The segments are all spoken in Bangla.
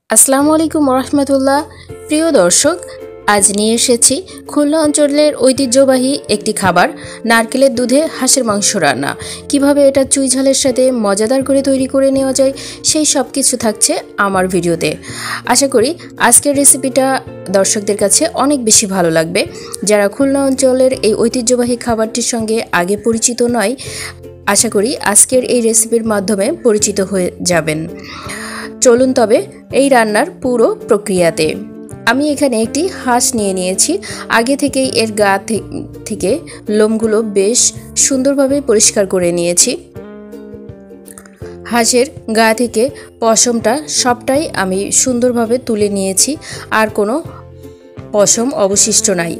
আসসালামু আলাইকুম রহমতুল্লাহ। প্রিয় দর্শক, আজ নিয়ে এসেছি খুলনা অঞ্চলের ঐতিহ্যবাহী একটি খাবার, নারকেলের দুধে হাঁসের মাংস রান্না। কিভাবে এটা চুই ঝালের সাথে মজাদার করে তৈরি করে নেওয়া যায়, সেই সব কিছু থাকছে আমার ভিডিওতে। আশা করি আজকের রেসিপিটা দর্শকদের কাছে অনেক বেশি ভালো লাগবে। যারা খুলনা অঞ্চলের এই ঐতিহ্যবাহী খাবারটির সঙ্গে আগে পরিচিত নয়, আশা করি আজকের এই রেসিপির মাধ্যমে পরিচিত হয়ে যাবেন। চলুন তবে এই রান্নার পুরো প্রক্রিয়াতে। আমি এখানে একটি হাঁস নিয়ে নিয়েছি। আগে থেকেই এর গা থেকে লোমগুলো বেশ সুন্দরভাবে পরিষ্কার করে নিয়েছি। হাঁসের গা থেকে পশমটা সবটাই আমি সুন্দরভাবে তুলে নিয়েছি, আর কোনো পশম অবশিষ্ট নাই।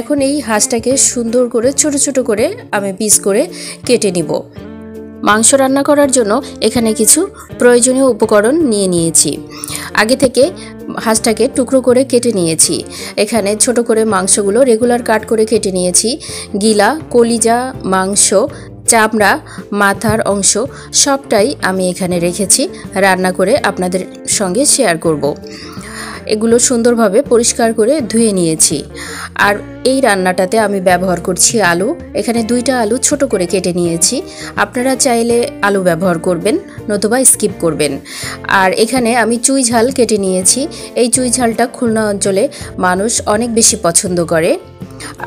এখন এই হাঁসটাকে সুন্দর করে ছোট ছোট করে আমি পিস করে কেটে নিব। মাংস রান্না করার জন্য এখানে কিছু প্রয়োজনীয় উপকরণ নিয়ে নিয়েছি। আগে থেকে হাঁসটাকে টুকরো করে কেটে নিয়েছি। এখানে ছোট করে মাংসগুলো রেগুলার কাট করে কেটে নিয়েছি। গিলা, কলিজা, মাংস, চামড়া, মাথার অংশ সবটাই আমি এখানে রেখেছি, রান্না করে আপনাদের সঙ্গে শেয়ার করব। এগুলো সুন্দরভাবে পরিষ্কার করে ধুয়ে নিয়েছি। আর এই রান্নাটাতে আমি ব্যবহার করছি আলু। এখানে 2টা আলু ছোট করে কেটে নিয়েছি। আপনারা চাইলে আলু ব্যবহার করবেন, নতুবা স্কিপ করবেন। আর এখানে আমি চুই ঝাল কেটে নিয়েছি। এই চুই ঝালটা খুলনা অঞ্চলে মানুষ অনেক বেশি পছন্দ করে।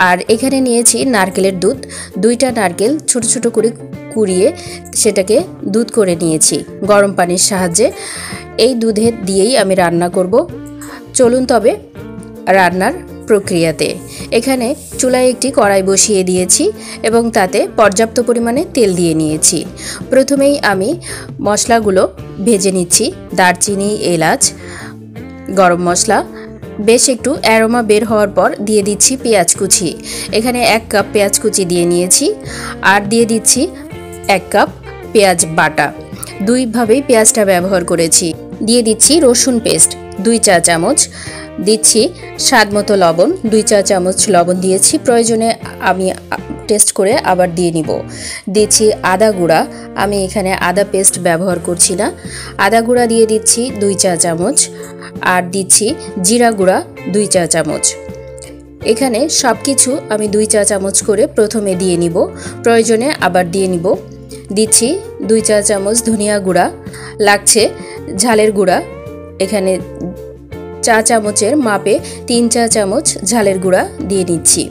আর এখানে নিয়েছি নারকেলের দুধ। 2টা নারকেল ছোট ছোট করে কুড়িয়ে সেটাকে দুধ করে নিয়েছি গরম পানির সাহায্যে। এই দুধে দিয়েই আমি রান্না করব। চলুন তবে রান্নার প্রক্রিয়াতে। এখানে চুলায় একটি কড়াই বসিয়ে দিয়েছি এবং তাতে পর্যাপ্ত পরিমাণে তেল দিয়ে নিয়েছি। প্রথমেই আমি মশলাগুলো ভেজে নিচ্ছি। দারচিনি, এলাচ, গরম মশলা। বেশ একটু অ্যারোমা বের হওয়ার পর দিয়ে দিচ্ছি পেঁয়াজ কুচি। এখানে 1 কাপ পেঁয়াজ কুচি দিয়ে নিয়েছি। আর দিয়ে দিচ্ছি 1 কাপ পেঁয়াজ বাটা। দুইভাবেই পেঁয়াজটা ব্যবহার করেছি। দিয়ে দিচ্ছি রসুন পেস্ট 2 চা চামচ। দিচ্ছি স্বাদ মতো লবণ, 2 চা চামচ লবণ দিয়েছি। প্রয়োজনে আমি টেস্ট করে আবার দিয়ে নিব। দিচ্ছি আদা গুঁড়া। আমি এখানে আদা পেস্ট ব্যবহার করছি না। আদা গুঁড়া দিয়ে দিচ্ছি 2 চা চামচ। আর দিচ্ছি জিরা গুঁড়া 2 চা চামচ। এখানে সব কিছু আমি 2 চা চামচ করে প্রথমে দিয়ে নিব, প্রয়োজনে আবার দিয়ে নিব। দিচ্ছি 2 চা চামচ ধনিয়া গুঁড়া। লাগছে ঝালের গুঁড়া। এখানে চা চামচের মাপে 3 চা চামচ ঝালের গুঁড়া দিয়ে নিচ্ছি।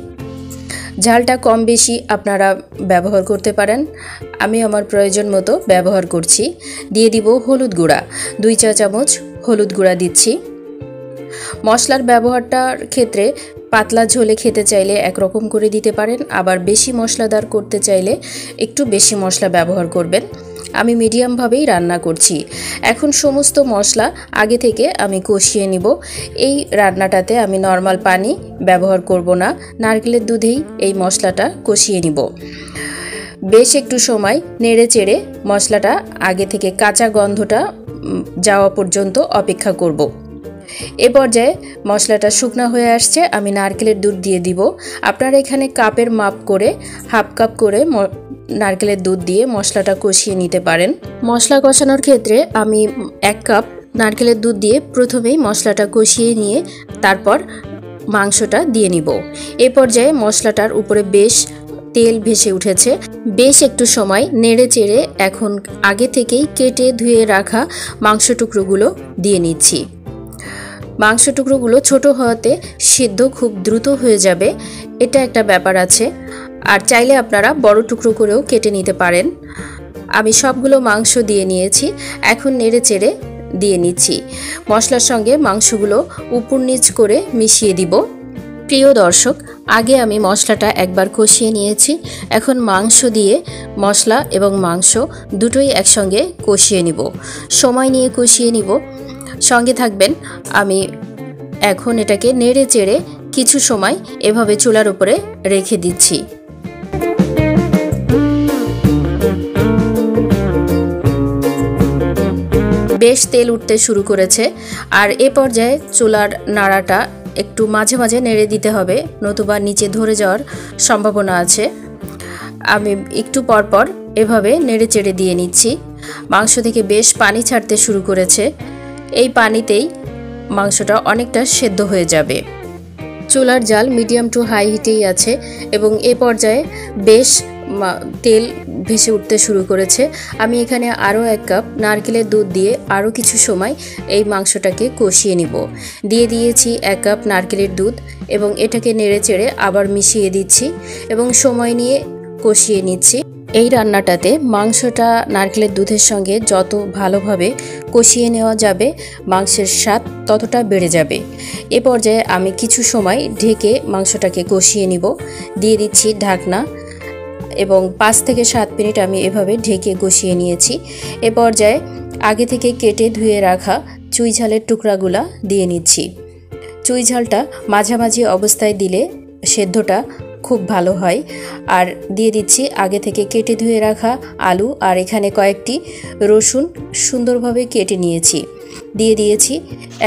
ঝালটা কম বেশি আপনারা ব্যবহার করতে পারেন। আমি আমার প্রয়োজন মতো ব্যবহার করছি। দিয়ে দিব হলুদ গুঁড়া। 2 চা চামচ হলুদ গুঁড়া দিচ্ছি। মশলার ব্যবহারটার ক্ষেত্রে পাতলা ঝোলে খেতে চাইলে একরকম করে দিতে পারেন, আবার বেশি মশলাদার করতে চাইলে একটু বেশি মশলা ব্যবহার করবেন। আমি মিডিয়ামভাবেই রান্না করছি। এখন সমস্ত মশলা আগে থেকে আমি কষিয়ে নিব। এই রান্নাটাতে আমি নর্মাল পানি ব্যবহার করব না, নারকেলের দুধেই এই মশলাটা কষিয়ে নিব। বেশ একটু সময় নেড়ে চেড়ে মশলাটা আগে থেকে কাঁচা গন্ধটা যাওয়া পর্যন্ত অপেক্ষা করব। এ পর্যায়ে মশলাটা শুকনো হয়ে আসছে। আমি নারকেলের দুধ দিয়ে দিব। আপনারা এখানে কাপের মাপ করে হাফ কাপ করে নারকেলের দুধ দিয়ে মশলাটা কষিয়ে নিতে পারেন। মশলা কষানোর ক্ষেত্রে আমি 1 কাপ নারকেলের দুধ দিয়ে প্রথমেই মশলাটা কষিয়ে নিয়ে তারপর মাংসটা দিয়ে নিব। এ পর্যায়ে মশলাটার উপরে বেশ তেল ভেসে উঠেছে। বেশ একটু সময় নেড়ে চেড়ে এখন আগে থেকেই কেটে ধুয়ে রাখা মাংস টুকরোগুলো দিয়ে নিচ্ছি। মাংস টুকরোগুলো ছোট হওয়াতে সিদ্ধ খুব দ্রুত হয়ে যাবে, এটা একটা ব্যাপার আছে। আর চাইলে আপনারা বড় টুকরো করেও কেটে নিতে পারেন। আমি সবগুলো মাংস দিয়ে নিয়েছি। এখন নেড়ে চেড়ে দিয়ে নিচ্ছি। মশলার সঙ্গে মাংসগুলো উপর নিচ করে মিশিয়ে দিব। প্রিয় দর্শক, আগে আমি মশলাটা একবার কষিয়ে নিয়েছি। এখন মাংস দিয়ে মশলা এবং মাংস দুটোই একসঙ্গে কষিয়ে নিব। সময় নিয়ে কষিয়ে নিব, সঙ্গে থাকবেন। আমি এখন এটাকে নেড়ে চেড়ে কিছু সময় এভাবে চুলার উপরে রেখে দিচ্ছি। বেশ তেল উঠতে শুরু করেছে। আর এ পর্যায়ে চুলার নাড়াটা একটু মাঝে মাঝে নেড়ে দিতে হবে, নতুবা নিচে ধরে যাওয়ার সম্ভাবনা আছে। আমি একটু পরপর এভাবে নেড়ে চেড়ে দিয়ে নিচ্ছি। মাংস থেকে বেশ পানি ছাড়তে শুরু করেছে। এই পানিতেই মাংসটা অনেকটা সেদ্ধ হয়ে যাবে। চুলার জাল মিডিয়াম টু হাই হিটেই আছে এবং এ পর্যায়ে বেশ তেল ভেসে উঠতে শুরু করেছে। আমি এখানে আরও 1 কাপ নারকেলের দুধ দিয়ে আরও কিছু সময় এই মাংসটাকে কষিয়ে নিব। দিয়ে দিয়েছি 1 কাপ নারকেলের দুধ এবং এটাকে নেড়েচেড়ে আবার মিশিয়ে দিচ্ছি এবং সময় নিয়ে কষিয়ে নিচ্ছি। এই রান্নাটাতে মাংসটা নারকেলের দুধের সঙ্গে যত ভালোভাবে কষিয়ে নেওয়া যাবে মাংসের স্বাদ ততটা বেড়ে যাবে। এ পর্যায়ে আমি কিছু সময় ঢেকে মাংসটাকে কষিয়ে নিব। দিয়ে দিচ্ছি ঢাকনা এবং 5 থেকে 7 মিনিট আমি এভাবে ঢেকে কষিয়ে নিয়েছি। এ পর্যায়ে আগে থেকে কেটে ধুয়ে রাখা চুই ঝালের টুকরাগুলা দিয়ে নিচ্ছি। চুই ঝালটা মাঝামাঝি অবস্থায় দিলে সেদ্ধটা খুব ভালো হয়। আর দিয়ে দিচ্ছি আগে থেকে কেটে ধুয়ে রাখা আলু, আর এখানে কয়েকটি রসুন সুন্দরভাবে কেটে নিয়েছি, দিয়ে দিয়েছি।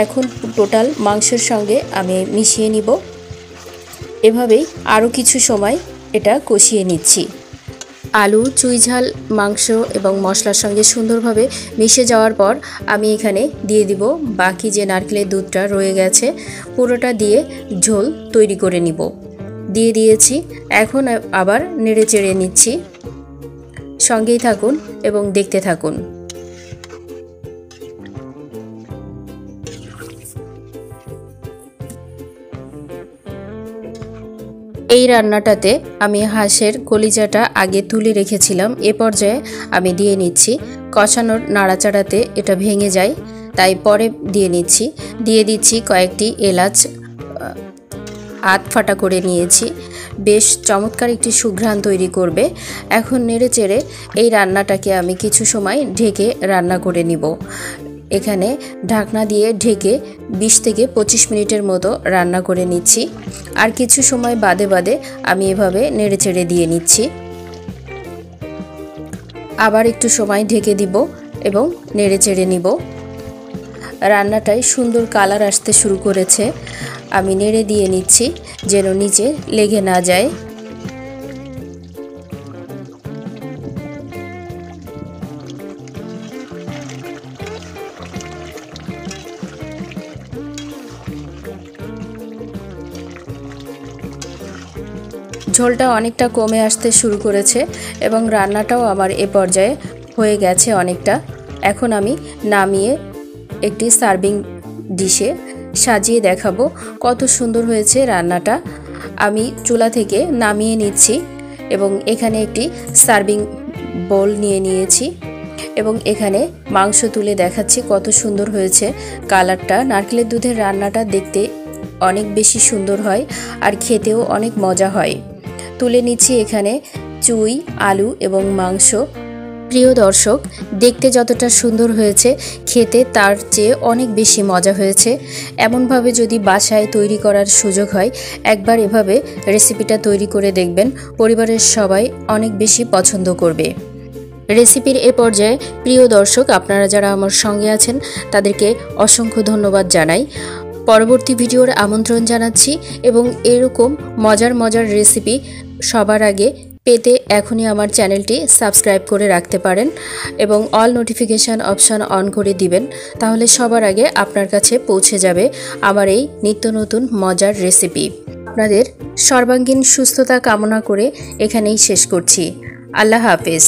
এখন টোটাল মাংসের সঙ্গে আমি মিশিয়ে নিব। এভাবেই আরও কিছু সময় এটা কষিয়ে নিচ্ছি। আলু, চুই ঝাল, মাংস এবং মশলার সঙ্গে সুন্দরভাবে মিশে যাওয়ার পর আমি এখানে দিয়ে দিব বাকি যে নারকেলের দুধটা রয়ে গেছে, পুরোটা দিয়ে ঝোল তৈরি করে নিব। দিয়ে দিয়েছি। এখন আবার নেড়ে চেড়ে নিচ্ছি। সঙ্গেই থাকুন এবং দেখতে থাকুন। এই রান্নাটাতে আমি হাঁসের কলিজাটা আগে তুলে রেখেছিলাম, এ পর্যায়ে আমি দিয়ে নিচ্ছি। কষানোর নাড়াচাড়াতে এটা ভেঙে যায়, তাই পরে দিয়ে নিচ্ছি। দিয়ে দিচ্ছি কয়েকটি এলাচ আধ ফাটা করে নিয়েছি। বেশ চমৎকার একটি সুঘ্রাণ তৈরি করবে। এখন নেড়ে চেড়ে এই রান্নাটাকে আমি কিছু সময় ঢেকে রান্না করে নিব। এখানে ঢাকনা দিয়ে ঢেকে 20 থেকে 25 মিনিটের মতো রান্না করে নিচ্ছি। আর কিছু সময় বাদে বাদে আমি এভাবে নেড়ে চেড়ে দিয়ে নিচ্ছি। আবার একটু সময় ঢেকে দিব এবং নেড়ে চেড়ে নিব। রান্নাটায় সুন্দর কালার আসতে শুরু করেছে। আমি নেড়ে দিয়ে নিচ্ছি যেন নিচে লেগে না যায়। ঝোলটা অনেকটা কমে আসতে শুরু করেছে এবং রান্নাটাও আমার এ পর্যায়ে হয়ে গেছে অনেকটা। এখন আমি নামিয়ে একটি সার্ভিং ডিশে সাজিয়ে দেখাবো কত সুন্দর হয়েছে রান্নাটা। আমি চুলা থেকে নামিয়ে নিচ্ছি এবং এখানে একটি সার্ভিং বোল নিয়ে নিয়েছি এবং এখানে মাংস তুলে দেখাচ্ছি কত সুন্দর হয়েছে কালারটা। নারকেলের দুধের রান্নাটা দেখতে অনেক বেশি সুন্দর হয় আর খেতেও অনেক মজা হয়। তুলে নিচ্ছি এখানে চুই, আলু এবং মাংস। প্রিয় দর্শক, দেখতে যতটা সুন্দর হয়েছে খেতে তার চেয়ে অনেক বেশি মজা হয়েছে। এমনভাবে যদি বাসায় তৈরি করার সুযোগ হয়, একবার এভাবে রেসিপিটা তৈরি করে দেখবেন, পরিবারের সবাই অনেক বেশি পছন্দ করবে। রেসিপির এ পর্যায়ে প্রিয় দর্শক, আপনারা যারা আমার সঙ্গে আছেন তাদেরকে অসংখ্য ধন্যবাদ জানাই। পরবর্তী ভিডিওর আমন্ত্রণ জানাচ্ছি এবং এরকম মজার মজার রেসিপি সবার আগে পেতে এখনই আমার চ্যানেলটি সাবস্ক্রাইব করে রাখতে পারেন এবং অল নোটিফিকেশান অপশান অন করে দিবেন। তাহলে সবার আগে আপনার কাছে পৌঁছে যাবে আমার এই নিত্য নতুন মজার রেসিপি। আপনাদের সর্বাঙ্গীন সুস্থতা কামনা করে এখানেই শেষ করছি। আল্লাহ হাফেজ।